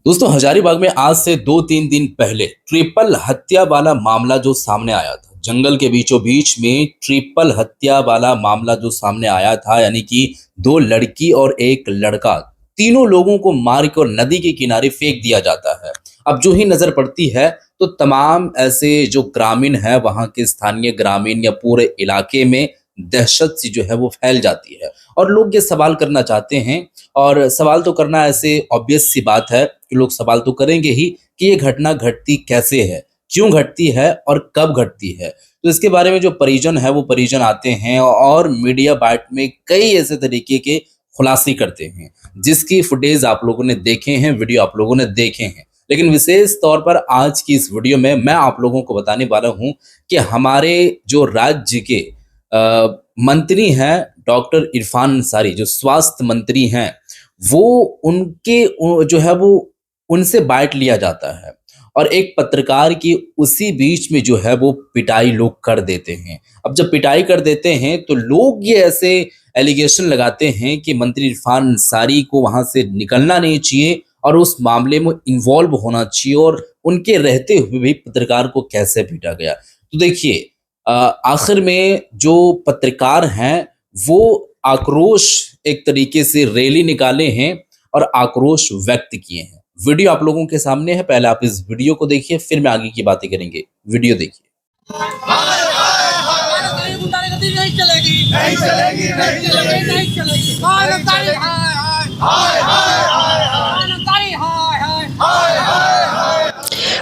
दोस्तों हजारीबाग में आज से 2-3 दिन पहले ट्रिपल हत्या वाला मामला जो सामने आया था। जंगल के बीचों बीच में ट्रिपल हत्या वाला मामला जो सामने आया था, यानी कि दो लड़की और एक लड़का, तीनों लोगों को मार कर नदी के किनारे फेंक दिया जाता है। अब जो ही नजर पड़ती है तो तमाम ऐसे जो ग्रामीण है, वहां के स्थानीय ग्रामीण या पूरे इलाके में दहशत सी जो है वो फैल जाती है। और लोग ये सवाल करना चाहते हैं, और सवाल तो करना ऐसे ऑब्वियस सी बात है कि लोग सवाल तो करेंगे ही कि ये घटना घटती कैसे है, क्यों घटती है और कब घटती है। तो इसके बारे में जो परिजन है वो परिजन आते हैं और मीडिया बाइट में कई ऐसे तरीके के खुलासे करते हैं, जिसकी फुटेज आप लोगों ने देखे हैं, वीडियो आप लोगों ने देखे हैं। लेकिन विशेष तौर पर आज की इस वीडियो में मैं आप लोगों को बताने वाला हूं कि हमारे जो राज्य के मंत्री हैं डॉक्टर इरफान अंसारी, जो स्वास्थ्य मंत्री हैं, वो उनके जो है वो उनसे बाइट लिया जाता है और एक पत्रकार की उसी बीच में जो है वो पिटाई लोग कर देते हैं। अब जब पिटाई कर देते हैं तो लोग ये ऐसे एलिगेशन लगाते हैं कि मंत्री इरफान अंसारी को वहां से निकलना नहीं चाहिए और उस मामले में इन्वॉल्व होना चाहिए, और उनके रहते हुए भी पत्रकार को कैसे पीटा गया। तो देखिए, आखिर में जो पत्रकार हैं वो आक्रोश एक तरीके से रैली निकाले हैं और आक्रोश व्यक्त किए हैं। वीडियो आप लोगों के सामने है, पहले आप इस वीडियो को देखिए, फिर मैं आगे की बातें करेंगे। वीडियो देखिए। नहीं चलेगी, नहीं चलेगी, नहीं चलेगी, नहीं चलेगी।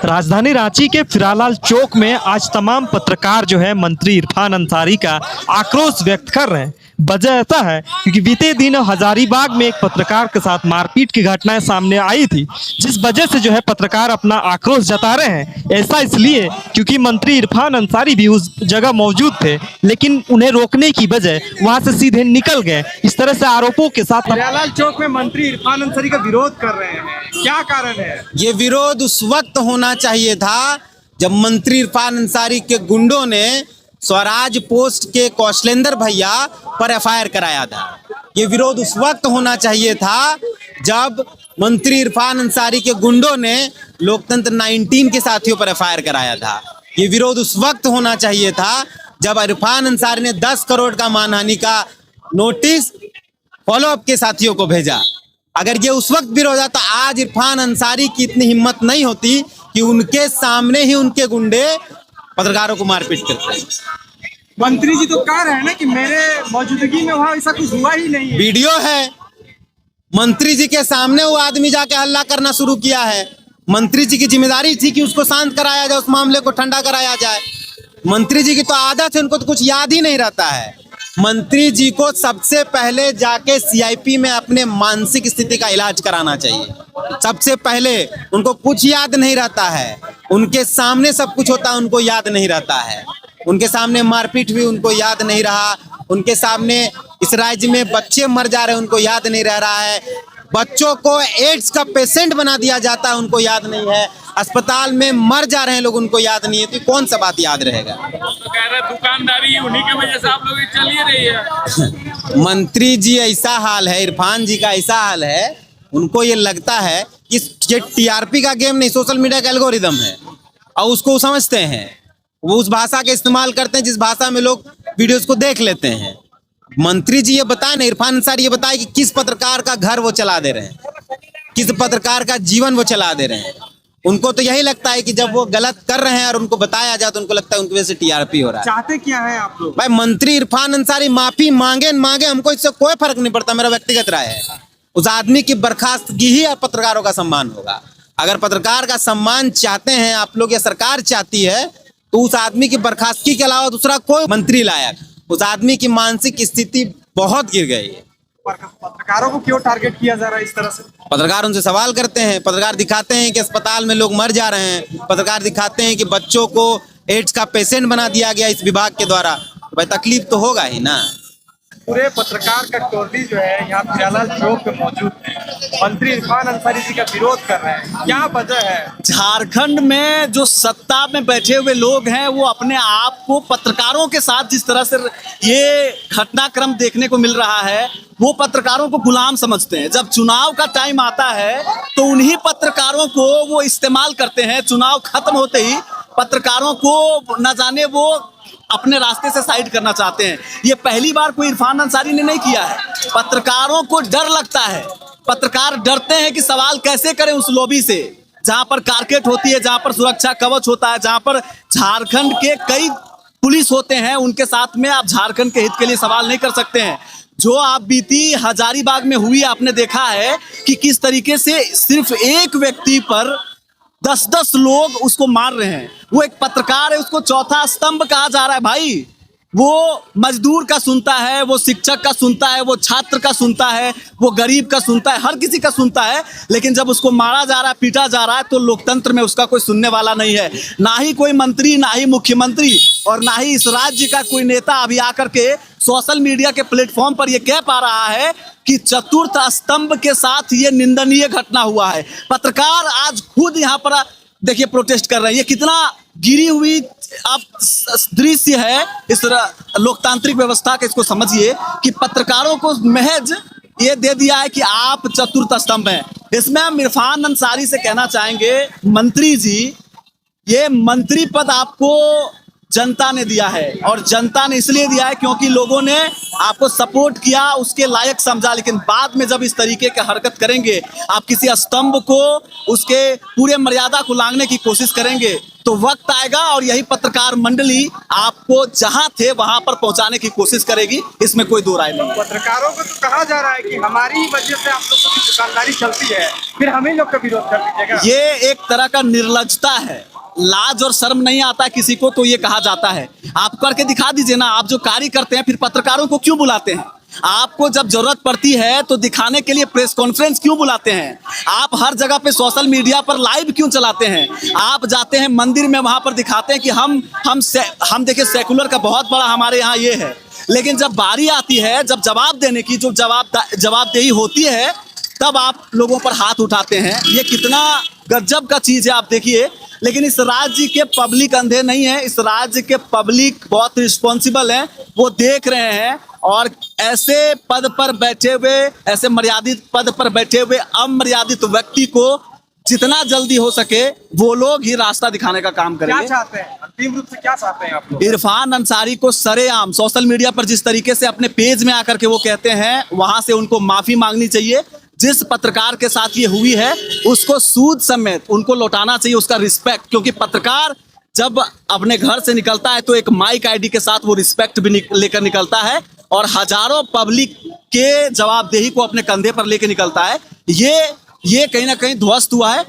राजधानी रांची के फिरालाल चौक में आज तमाम पत्रकार जो है मंत्री इरफान अंसारी का आक्रोश व्यक्त कर रहे हैं। वजह ऐसा है क्योंकि बीते दिन हजारीबाग में एक पत्रकार के साथ मारपीट की घटनाएं सामने आई थी, जिस वजह से जो है पत्रकार अपना आक्रोश जता रहे हैं। ऐसा इसलिए क्योंकि मंत्री इरफान अंसारी भी उस जगह मौजूद थे, लेकिन उन्हें रोकने की बजाय वहां से सीधे निकल गए। इस तरह से आरोपों के साथ फिरालाल चौक में मंत्री इरफान अंसारी का विरोध कर रहे हैं, क्या कारण है? ये विरोध उस वक्त होना चाहिए था जब मंत्री इरफान अंसारी के गुंडों ने स्वराज पोस्ट के कौशलेंद्र भैया पर एफआईआर कराया था। ये विरोध उस वक्त होना चाहिए था जब मंत्री इरफान अंसारी के गुंडों ने लोकतंत्र 19 के साथियों पर एफआईआर कराया था। ये विरोध उस वक्त होना चाहिए था जब इरफान अंसारी ने 10 करोड़ का मानहानि का नोटिस फॉलोअप के साथियों को भेजा। अगर ये उस वक्त विरोध होता, आज इरफान अंसारी की इतनी हिम्मत नहीं होती कि उनके सामने ही उनके गुंडे पत्रकारों को मारपीट करते हैं। मंत्री जी तो कह रहे हैं ना कि मेरे मौजूदगी में वहां ऐसा कुछ हुआ ही नहीं है। वीडियो है, मंत्री जी के सामने वो आदमी जाके हल्ला करना शुरू किया है। मंत्री जी की जिम्मेदारी थी कि उसको शांत कराया जाए, उस मामले को ठंडा कराया जाए। मंत्री जी की तो आदत है, उनको तो कुछ याद ही नहीं रहता है। मंत्री जी को सबसे पहले जाके सीआईपी में अपने मानसिक स्थिति का इलाज कराना चाहिए। सबसे पहले उनको कुछ याद नहीं रहता है, उनके सामने सब कुछ होता है, उनको याद नहीं रहता है। उनके सामने मारपीट भी उनको याद नहीं रहा, उनके सामने इस राज्य में बच्चे मर जा रहे हैं, उनको याद नहीं रह रहा है। बच्चों को एड्स का पेशेंट बना दिया जाता है, उनको याद नहीं है। अस्पताल में मर जा रहे हैं लोग, उनको याद नहीं है। तो कौन सा बात याद रहेगा? तो कह रहे दुकानदारी उन्हीं की वजह से आप लोग चल ही रही है। मंत्री जी ऐसा हाल है, इरफान जी का ऐसा हाल है, उनको ये लगता है कि ये टीआरपी का गेम नहीं, सोशल मीडिया का एल्गोरिदम है और उसको समझते हैं। वो उस भाषा का इस्तेमाल करते हैं जिस भाषा में लोग वीडियोस को देख लेते हैं। मंत्री जी ये बताए ना, इरफान अंसारी ये बताए कि किस पत्रकार का घर वो चला दे रहे हैं, किस पत्रकार का जीवन वो चला दे रहे हैं। उनको तो यही लगता है कि जब वो गलत कर रहे हैं और उनको बताया जाए तो उनको लगता है उनकी वजह से टीआरपी हो रहा है। चाहते क्या है आप लोग? भाई मंत्री इरफान अंसारी माफी मांगे न मांगे, हमको इससे कोई फर्क नहीं पड़ता। मेरा व्यक्तिगत राय है, उस आदमी की बर्खास्तगी ही पत्रकारों का सम्मान होगा। अगर पत्रकार का सम्मान चाहते हैं आप लोग या सरकार चाहती है तो उस आदमी की बर्खास्तगी के अलावा दूसरा कोई मंत्री लायक। उस आदमी की मानसिक स्थिति बहुत गिर गई है। पत्रकारों को क्यों टारगेट किया जा रहा है इस तरह से? पत्रकार उनसे सवाल करते हैं, पत्रकार दिखाते हैं कि अस्पताल में लोग मर जा रहे हैं, पत्रकार दिखाते हैं कि बच्चों को एड्स का पेशेंट बना दिया गया इस विभाग के द्वारा। भाई तकलीफ तो होगा ही ना। पूरे पत्रकार का टोली जो है यहाँ प्यालाल चौक पे मौजूद है। मंत्री इरफान अंसारी जी का विरोध कर रहे हैं, क्या वजह है? झारखंड में जो सत्ता में बैठे हुए लोग हैं वो अपने आप को पत्रकारों के साथ जिस तरह से ये घटनाक्रम देखने को मिल रहा है, वो पत्रकारों को गुलाम समझते हैं। जब चुनाव का टाइम आता है तो उन्हीं पत्रकारों को वो इस्तेमाल करते हैं। चुनाव खत्म होते ही पत्रकारों को न जाने वो अपने रास्ते से साइड करना चाहते हैं। ये पहली बार कोई इरफान अंसारी ने नहीं किया है। पत्रकारों को डर लगता है, पत्रकार डरते हैं कि सवाल कैसे करें उस लॉबी से जहां पर कारकेट होती है, जहां पर सुरक्षा कवच होता है, जहां पर झारखंड के कई पुलिस होते हैं, उनके साथ में आप झारखंड के हित के लिए सवाल नहीं कर सकते हैं। जो आप बीती हजारीबाग में हुई आपने देखा है कि किस तरीके से सिर्फ एक व्यक्ति पर 10-10 लोग उसको मार रहे हैं। वो एक पत्रकार है, उसको चौथा स्तंभ कहा जा रहा है। भाई वो मजदूर का सुनता है, वो शिक्षक का सुनता है, वो छात्र का सुनता है, वो गरीब का सुनता है, हर किसी का सुनता है। लेकिन जब उसको मारा जा रहा है, पीटा जा रहा है, तो लोकतंत्र में उसका कोई सुनने वाला नहीं है। ना ही कोई मंत्री, ना ही मुख्यमंत्री और ना ही इस राज्य का कोई नेता अभी आकर के सोशल मीडिया के प्लेटफॉर्म पर यह कह पा रहा है कि चतुर्थ स्तंभ के साथ ये निंदनीय घटना हुआ है। पत्रकार आज खुद यहाँ पर देखिए प्रोटेस्ट कर रहे हैं। ये कितना गिरी हुई आप दृश्य है इस लोकतांत्रिक व्यवस्था का। इसको समझिए कि पत्रकारों को महज ये दे दिया है कि आप चतुर्थ स्तंभ हैं। इसमें हम इरफान अंसारी से कहना चाहेंगे, मंत्री जी, ये मंत्री पद आपको जनता ने दिया है और जनता ने इसलिए दिया है क्योंकि लोगों ने आपको सपोर्ट किया, उसके लायक समझा। लेकिन बाद में जब इस तरीके की हरकत करेंगे, आप किसी स्तंभ को, उसके पूरे मर्यादा को लांघने की कोशिश करेंगे, तो वक्त आएगा और यही पत्रकार मंडली आपको जहां थे वहां पर पहुंचाने की कोशिश करेगी। इसमें कोई दो राय नहीं। पत्रकारों को तो कहा जा रहा है कि हमारी ही वजह से आप लोगों की दुकानदारी चलती है, फिर हमें लोग का विरोध कर दीजिएगा। ये एक तरह का निर्लजता है। लाज और शर्म नहीं आता किसी को तो ये कहा जाता है। आप करके दिखा दीजिए ना। आप जो कार्य करते हैं, फिर पत्रकारों को क्यों बुलाते हैं? आपको जब जरूरत पड़ती है तो दिखाने के लिए प्रेस कॉन्फ्रेंस क्यों बुलाते हैं? आप हर जगह पे सोशल मीडिया पर लाइव क्यों चलाते हैं? आप जाते हैं मंदिर में, वहां पर दिखाते हैं कि हम देखिए सेकुलर का बहुत बड़ा हमारे यहाँ ये है। लेकिन जब बारी आती है, जब जवाब देने की, जो जवाबदेही होती है, तब आप लोगों पर हाथ उठाते हैं। ये कितना गजब का चीज है आप देखिए। लेकिन इस राज्य के पब्लिक अंधे नहीं है। इस राज्य के पब्लिक बहुत रिस्पॉन्सिबल हैं, वो देख रहे हैं और ऐसे पद पर बैठे हुए, ऐसे मर्यादित पद पर बैठे हुए अमर्यादित व्यक्ति को जितना जल्दी हो सके वो लोग ही रास्ता दिखाने का काम क्या करेंगे। चाहते हैं, अंतिम रूप से क्या चाहते हैं आप लोग? इरफान अंसारी को सरेआम सोशल मीडिया पर जिस तरीके से अपने पेज में आकर के वो कहते हैं, वहां से उनको माफी मांगनी चाहिए। जिस पत्रकार के साथ ये हुई है उसको सूद समेत उनको लौटाना चाहिए उसका रिस्पेक्ट। क्योंकि पत्रकार जब अपने घर से निकलता है तो एक माइक आईडी के साथ वो रिस्पेक्ट भी लेकर निकलता है और हजारों पब्लिक के जवाबदेही को अपने कंधे पर लेकर निकलता है। ये कहीं ना कहीं ध्वस्त हुआ है।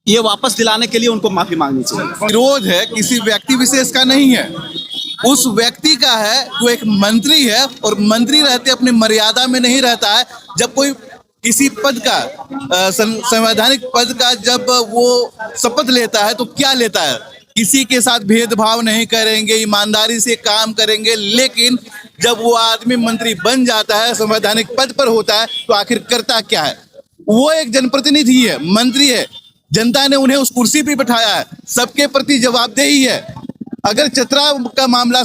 ये वापस दिलाने के लिए उनको माफी मांगनी चाहिए। विरोध है किसी व्यक्ति विशेष का नहीं है, उस व्यक्ति का है जो एक मंत्री है और मंत्री रहते अपनी मर्यादा में नहीं रहता है। जब कोई किसी पद का संवैधानिक पद का जब वो शपथ लेता है तो क्या लेता है? किसी के साथ भेदभाव नहीं करेंगे, ईमानदारी से काम करेंगे। लेकिन जब वो आदमी मंत्री बन जाता है, संवैधानिक पद पर होता है, तो आखिर करता क्या है? वो एक जनप्रतिनिधि है, मंत्री है, जनता ने उन्हें उस कुर्सी पे बैठाया है, सबके प्रति जवाबदेही है। अगर चतरा का मामला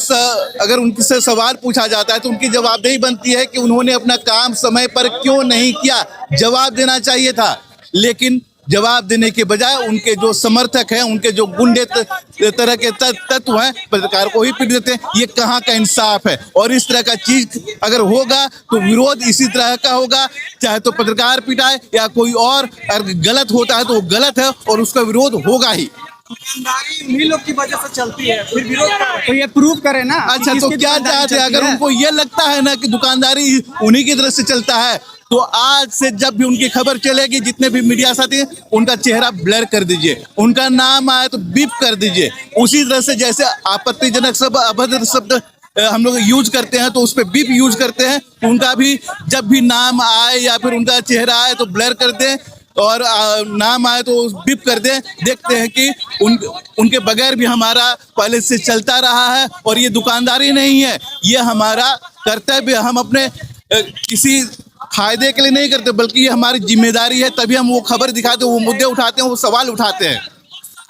अगर उनसे सवाल पूछा जाता है तो उनकी जवाबदेही बनती है कि उन्होंने अपना काम समय पर क्यों नहीं किया। जवाब देना चाहिए था, लेकिन जवाब देने के बजाय उनके जो समर्थक हैं, उनके जो गुंडे तरह के तत्व हैं, पत्रकार को ही पीट देते हैं। ये कहाँ का इंसाफ है? और इस तरह का चीज अगर होगा तो विरोध इसी तरह का होगा, चाहे तो पत्रकार पिटाए या कोई और। अगर गलत होता है तो वो गलत है और उसका विरोध होगा ही। दुकानदारी उन्हीं लोग की वजह से चलती है, फिर विरोध तो ये प्रूव करे ना। अच्छा, तो क्या चाहते हैं? अगर उनको ये लगता है ना कि दुकानदारी उन्हीं की तरफ से चलता है, तो आज से जब भी उनकी खबर चलेगी, जितने भी मीडिया साथी हैं, उनका चेहरा ब्लर कर दीजिए, उनका नाम आए तो बीप कर दीजिए। उसी तरह से जैसे आपत्तिजनक शब्द, अभद्र शब्द हम लोग यूज करते हैं तो उस पर बीप यूज करते हैं, उनका भी जब भी नाम आए या फिर उनका चेहरा आए तो ब्लर कर दें। और नाम आए तो बिप कर दें। देखते हैं कि उनके बगैर भी हमारा पहले से चलता रहा है और ये दुकानदारी नहीं है, ये हमारा कर्तव्य। हम अपने किसी फायदे के लिए नहीं करते, बल्कि ये हमारी जिम्मेदारी है, तभी हम वो खबर दिखाते हैं, वो मुद्दे उठाते हैं, वो सवाल उठाते हैं।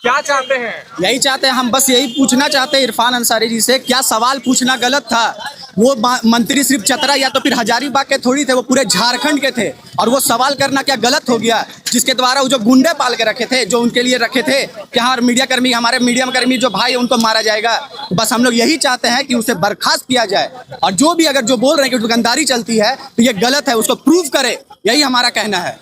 क्या चाहते हैं? यही चाहते हैं हम, बस यही पूछना चाहते हैं इरफान अंसारी जी से, क्या सवाल पूछना गलत था? वो मंत्री सिर्फ चतरा या तो फिर हजारीबाग के थोड़ी थे, वो पूरे झारखंड के थे, और वो सवाल करना क्या गलत हो गया? जिसके द्वारा वो जो गुंडे पाल के रखे थे, जो उनके लिए रखे थे कि हाँ मीडिया कर्मी, हमारे मीडिया कर्मी जो भाई है उनको मारा जाएगा, बस हम लोग यही चाहते हैं कि उसे बर्खास्त किया जाए। और जो भी अगर जो बोल रहे हैं कि दुकानदारी चलती है तो ये गलत है, उसको प्रूव करे, यही हमारा कहना है।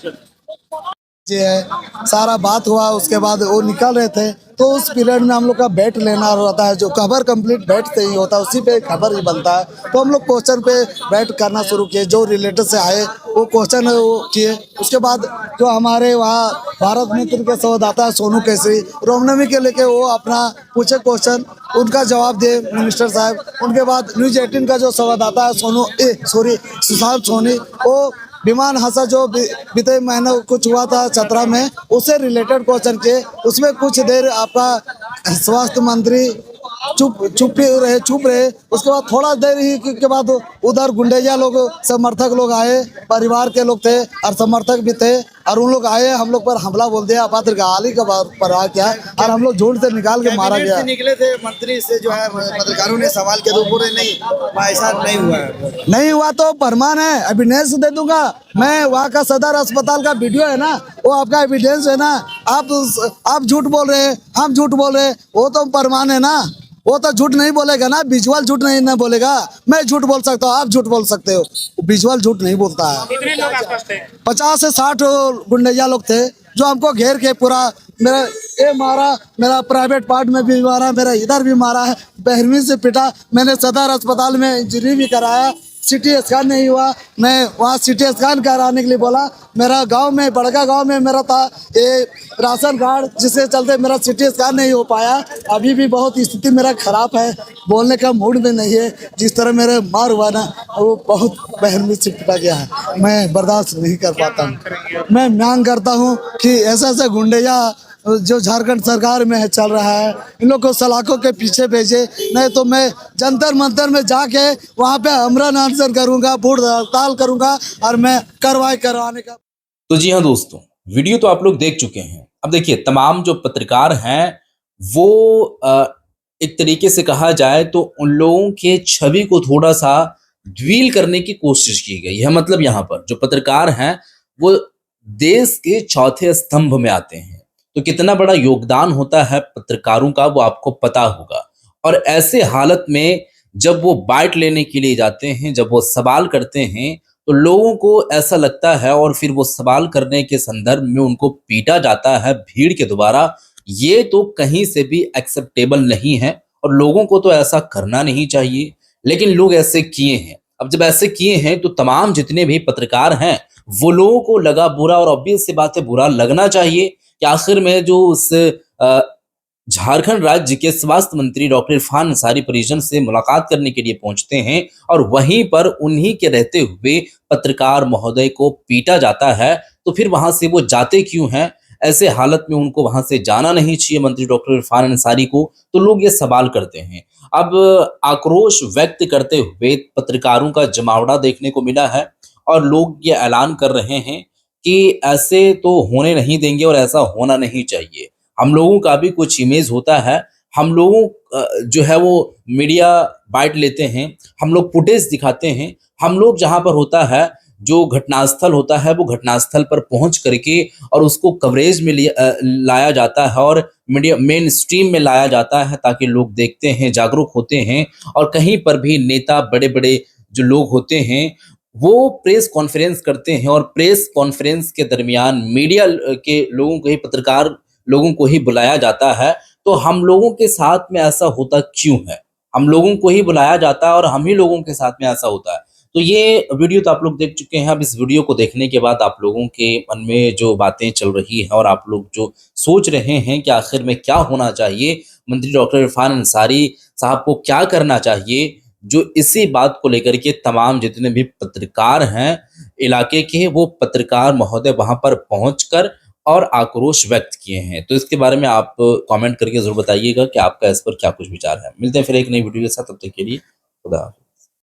सारा बात हुआ, उसके बाद वो निकल रहे थे, तो उस पीरियड में हम लोग का बैट लेना होता है, जो खबर कंप्लीट बैट से ही होता है, उसी पे खबर ही बनता है। तो हम लोग क्वेश्चन पे बैट करना शुरू किए, जो रिलेटेड से आए वो क्वेश्चन वो किए। उसके बाद जो हमारे वहाँ भारत मित्र के संवाददाता सोनू केसरी रामनवमी के लेके वो अपना पूछे क्वेश्चन, उनका जवाब दिए मिनिस्टर साहब। उनके बाद न्यूज 18 का जो संवाददाता है सुशांत सोनी, वो विमान हादसा जो बीते महीने कुछ हुआ था चतरा में, उससे रिलेटेड क्वेश्चन किए। उसमें कुछ देर आपका स्वास्थ्य मंत्री चुप रहे। उसके बाद थोड़ा देर ही के बाद उधर गुंडेजा लोग, समर्थक लोग आए, परिवार के लोग थे और समर्थक भी थे, और उन लोग आए, हम लोग पर हमला बोल दिया, अपात्र गाली का परवाह किया, और हम लोग झूठ से निकाल के मारा गया। निकले थे मंत्री से, जो है पत्रकारों ने सवाल किया तो बोले नहीं, ऐसा नहीं हुआ तो प्रमाण है, एविडेंस दे दूंगा मैं। वहाँ का सदर अस्पताल का वीडियो है ना, वो आपका एविडेंस है ना। आप झूठ बोल रहे हैं, हम झूठ बोल रहे हैं, वो तो प्रमाण है ना। वो तो झूठ नहीं बोलेगा ना, विजुअल झूठ नहीं बोलेगा। मैं झूठ बोल सकता हूँ, आप झूठ बोल सकते हो, विजुअल झूठ नहीं बोलता है। कितने लोग आसपास थे? 50 से 60 गुंडेजा लोग थे, जो हमको घेर के पूरा मेरा ये मारा, मेरा प्राइवेट पार्ट में भी मारा, मेरा इधर भी मारा है, बहरमी से पिटा। मैंने सदर अस्पताल में इंजरी भी कराया, सिटी स्कैन नहीं हुआ, मैं वहाँ सिटी स्कैन कराने के लिए बोला। मेरा गांव में, बड़का गांव में मेरा था ये राशन कार्ड, जिसके चलते मेरा सिटी स्कैन नहीं हो पाया। अभी भी बहुत स्थिति मेरा खराब है, बोलने का मूड में नहीं है। जिस तरह मेरे मार हुआ ना, वो बहुत बहरमी से पिटा गया है, मैं बर्दाश्त नहीं कर पाता हूँ। मैं मांग करता हूँ कि ऐसा गुंडेजा जो झारखंड सरकार में चल रहा है, इन लोग को सलाखों के पीछे भेजे, नहीं तो मैं जंतर मंतर में जाके वहाँ पे आमरण अनशन करूँगा, भूख हड़ताल करूँगा, और मैं कार्रवाई करवाने का। तो जी हाँ दोस्तों, वीडियो तो आप लोग देख चुके हैं। अब देखिए, तमाम जो पत्रकार हैं वो एक तरीके से कहा जाए तो उन लोगों के छवि को थोड़ा सा ड्वील करने की कोशिश की गई है। मतलब यहाँ पर जो पत्रकार हैं वो देश के चौथे स्तंभ में आते हैं, तो कितना बड़ा योगदान होता है पत्रकारों का वो आपको पता होगा। और ऐसे हालत में जब वो बाइट लेने के लिए जाते हैं, जब वो सवाल करते हैं, तो लोगों को ऐसा लगता है, और फिर वो सवाल करने के संदर्भ में उनको पीटा जाता है भीड़ के द्वारा। ये तो कहीं से भी एक्सेप्टेबल नहीं है, और लोगों को तो ऐसा करना नहीं चाहिए, लेकिन लोग ऐसे किए हैं। अब जब ऐसे किए हैं तो तमाम जितने भी पत्रकार हैं वो लोगों को लगा बुरा, और ऑब्वियस सी बात है बुरा लगना चाहिए कि आखिर में जो उस झारखंड राज्य के स्वास्थ्य मंत्री डॉक्टर इरफान अंसारी परिजन से मुलाकात करने के लिए पहुंचते हैं, और वहीं पर उन्हीं के रहते हुए पत्रकार महोदय को पीटा जाता है, तो फिर वहां से वो जाते क्यों हैं? ऐसे हालत में उनको वहां से जाना नहीं चाहिए मंत्री डॉक्टर इरफान अंसारी को। तो लोग ये सवाल करते हैं। अब आक्रोश व्यक्त करते हुए पत्रकारों का जमावड़ा देखने को मिला है, और लोग ये ऐलान कर रहे हैं कि ऐसे तो होने नहीं देंगे और ऐसा होना नहीं चाहिए। हम लोगों का भी कुछ इमेज होता है, हम लोगों जो है वो मीडिया बाइट लेते हैं, हम लोग फुटेज दिखाते हैं, हम लोग जहां पर होता है, जो घटनास्थल होता है, वो घटनास्थल पर पहुंच करके और उसको कवरेज में लाया जाता है, और मीडिया मेन स्ट्रीम में लाया जाता है, ताकि लोग देखते हैं, जागरूक होते हैं। और कहीं पर भी नेता, बड़े बड़े जो लोग होते हैं, वो प्रेस कॉन्फ्रेंस करते हैं, और प्रेस कॉन्फ्रेंस के दरमियान मीडिया के लोगों को ही, पत्रकार लोगों को ही बुलाया जाता है। तो हम लोगों के साथ में ऐसा होता क्यों है? हम लोगों को ही बुलाया जाता है और हम ही लोगों के साथ में ऐसा होता है। तो ये वीडियो तो आप लोग देख चुके हैं। अब इस वीडियो को देखने के बाद आप लोगों के मन में जो बातें चल रही हैं, और आप लोग जो सोच रहे हैं कि आखिर में क्या होना चाहिए, मंत्री डॉक्टर इरफान अंसारी साहब को क्या करना चाहिए, जो इसी बात को लेकर के तमाम जितने भी पत्रकार हैं इलाके के वो पत्रकार महोदय वहां पर पहुंचकर और आक्रोश व्यक्त किए हैं। तो इसके बारे में आप कमेंट करके जरूर बताइएगा कि आपका इस पर क्या कुछ विचार है। मिलते हैं फिर एक नई वीडियो के साथ, तब तक के लिए खुदा हाफिज़।